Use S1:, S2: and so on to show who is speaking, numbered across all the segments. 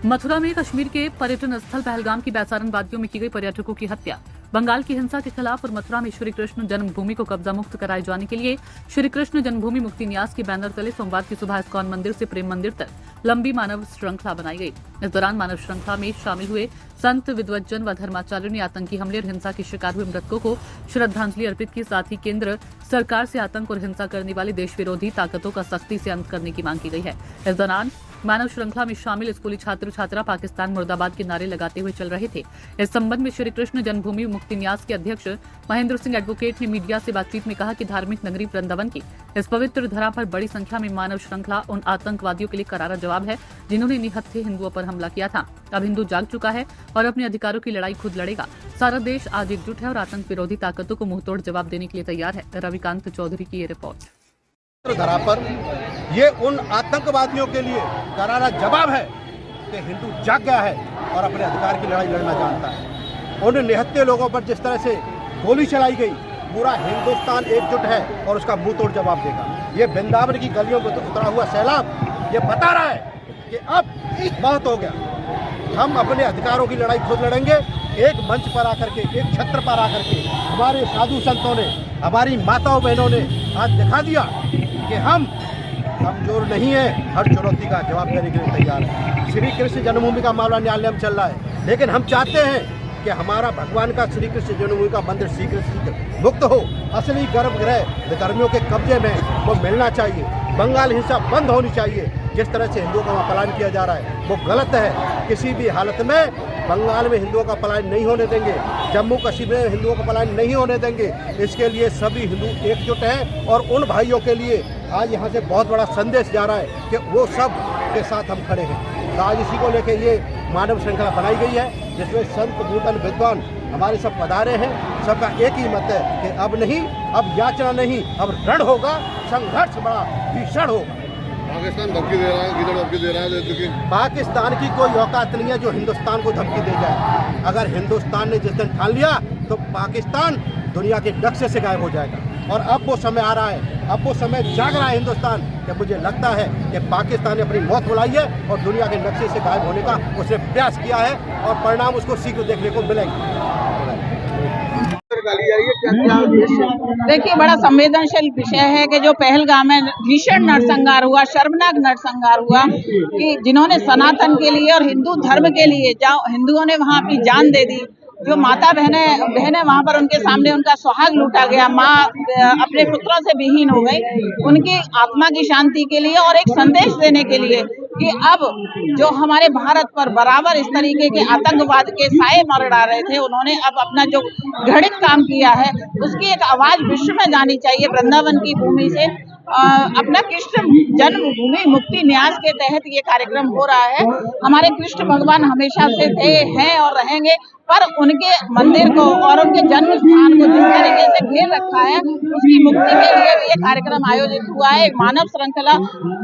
S1: मथुरा में कश्मीर के पर्यटन स्थल पहलगाम की बेसारन वादियों में की गई पर्यटकों की हत्या। बंगाल की हिंसा के खिलाफ और मथुरा में श्री कृष्ण जन्मभूमि को कब्जा मुक्त कराए जाने के लिए श्री कृष्ण जन्मभूमि मुक्ति न्यास के बैनर तले सोमवार की सुबह इस्कॉन मंदिर से प्रेम मंदिर तक लंबी मानव श्रृंखला बनाई गई। इस दौरान मानव श्रृंखला में शामिल हुए संत, विद्वज्जन व धर्माचार्यों ने आतंकी हमले और हिंसा के शिकार हुए मृतकों को श्रद्धांजलि अर्पित की। साथ ही केंद्र सरकार से आतंक और हिंसा करने वाली देश विरोधी ताकतों का सख्ती से अंत करने की मांग की गई है। इस दौरान मानव श्रृंखला में शामिल स्कूली छात्र छात्रा पाकिस्तान मुर्दाबाद के नारे लगाते हुए चल रहे थे। इस संबंध में श्री कृष्ण जन्मभूमि मुक्ति न्यास के अध्यक्ष महेंद्र सिंह एडवोकेट ने मीडिया से बातचीत में कहा कि धार्मिक नगरी वृंदावन की इस पवित्र धरा पर बड़ी संख्या में मानव श्रृंखला उन आतंकवादियों के लिए करारा जवाब है जिन्होंने निहत्थे हिंदुओं पर हमला किया था। अब हिंदू जाग चुका है और अपने अधिकारों की लड़ाई खुद लड़ेगा। सारा देश आज एकजुट है और आतंक विरोधी ताकतों को मुंहतोड़ जवाब देने के लिए तैयार है। रविकांत चौधरी की ये रिपोर्ट।
S2: धरा पर ये उन आतंकवादियों के लिए करारा जवाब है कि हिंदू जाग गया है और अपने अधिकार की लड़ाई लड़ना जानता है। उन निहत्थे लोगों पर जिस तरह से गोली चलाई गई, पूरा हिंदुस्तान एकजुट है और उसका मुंह तोड़ जवाब देगा। ये वृंदावन की गलियों में उतरा हुआ सैलाब ये बता रहा है कि अब बहुत हो गया। हम अपने अधिकारों की लड़ाई खुद लड़ेंगे। एक मंच पर आकर के, एक छत्र पर आकर के हमारे साधु संतों ने, हमारी माताओं बहनों ने आज दिखा दिया कि हम कमजोर नहीं है, हर चुनौती का जवाब देने के लिए तैयार है। श्री कृष्ण जन्मभूमि का मामला न्यायालय में चल रहा है, लेकिन हम चाहते हैं कि हमारा भगवान का श्री कृष्ण जन्मभूमि का मंदिर शीघ्र शीघ्र मुक्त हो। असली गर्भगृह विधर्मियों के कब्जे में वो मिलना चाहिए। बंगाल हिंसा बंद होनी चाहिए। जिस तरह से हिंदुओं का वहाँ पलायन किया जा रहा है वो गलत है। किसी भी हालत में बंगाल में हिंदुओं का पलायन नहीं होने देंगे, जम्मू कश्मीर में हिंदुओं का पलायन नहीं होने देंगे। इसके लिए सभी हिंदू एकजुट हैं और उन भाइयों के लिए आज यहाँ से बहुत बड़ा संदेश जा रहा है कि वो सब के साथ हम खड़े हैं। तो आज इसी को लेकर ये मानव श्रृंखला बनाई गई है जिसमें संत, बूढ़न, विद्वान हमारे सब पधारे हैं। सबका एक ही मत है कि अब नहीं, अब याचना नहीं, अब रण होगा, संघर्ष बड़ा भीषण होगा।
S3: पाकिस्तान धमकी दे रहा है, किधर धमकी दे रहा है? क्योंकि
S2: पाकिस्तान की कोई औकात नहीं है जो हिंदुस्तान को धमकी दे जाए। अगर हिंदुस्तान ने जिस दिन ठान लिया तो पाकिस्तान दुनिया के नक्शे से गायब हो जाएगा। और अब वो समय आ रहा है, अब वो समय जाग रहा है हिंदुस्तान कि मुझे लगता है कि पाकिस्तान ने अपनी मौत बुलाई है और दुनिया के नक्शे से गायब होने का उसने प्रयास किया है और परिणाम उसको शीघ्र देखने को मिलेंगे।
S4: देखिए, बड़ा संवेदनशील विषय है कि जो पहलगाम में भीषण नरसंहार हुआ, शर्मनाक नरसंहार हुआ कि जिन्होंने सनातन के लिए और हिंदू धर्म के लिए हिंदुओं ने वहाँ अपनी जान दे दी। जो माता बहनें वहाँ पर उनके सामने उनका सुहाग लूटा गया, माँ अपने पुत्रों से विहीन हो गई। उनकी आत्मा की शांति के लिए और एक संदेश देने के लिए कि अब जो हमारे भारत पर बराबर इस तरीके के आतंकवाद के साए मरड़ा रहे थे, उन्होंने अब अपना जो घृणित काम किया है उसकी एक आवाज विश्व में जानी चाहिए। वृंदावन की भूमि से अपना कृष्ण जन्मभूमि मुक्ति न्यास के तहत ये कार्यक्रम हो रहा है। हमारे कृष्ण भगवान हमेशा से थे, हैं और रहेंगे, पर उनके मंदिर को और उनके जन्म स्थान को जिस तरीके से घेर रखा है उसकी मुक्ति के लिए भी ये कार्यक्रम आयोजित हुआ है। एक मानव श्रृंखला,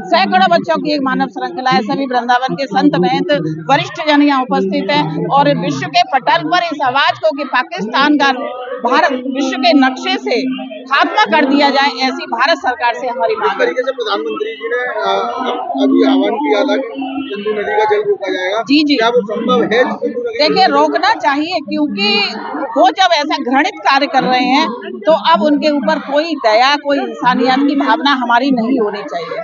S4: सैकड़ों बच्चों की एक मानव श्रृंखला है। सभी वृंदावन के संत, महंत, वरिष्ठ जन यहाँ उपस्थित हैं और विश्व के पटल पर इस आवाज को कि पाकिस्तान का भारत विश्व के नक्शे से खात्मा कर दिया जाए, ऐसी भारत सरकार से हमारी मांग है।
S3: तरीके से प्रधानमंत्री जी ने अभी आह्वान किया था कि सिंधु नदी का जल रोका जाएगा।
S4: जी जी,
S3: क्या वो संभव है?
S4: देखिए, रोकना चाहिए क्योंकि वो जब ऐसा घृणित कार्य कर रहे हैं तो अब उनके ऊपर कोई दया, कोई इंसानियत की भावना हमारी नहीं होनी चाहिए।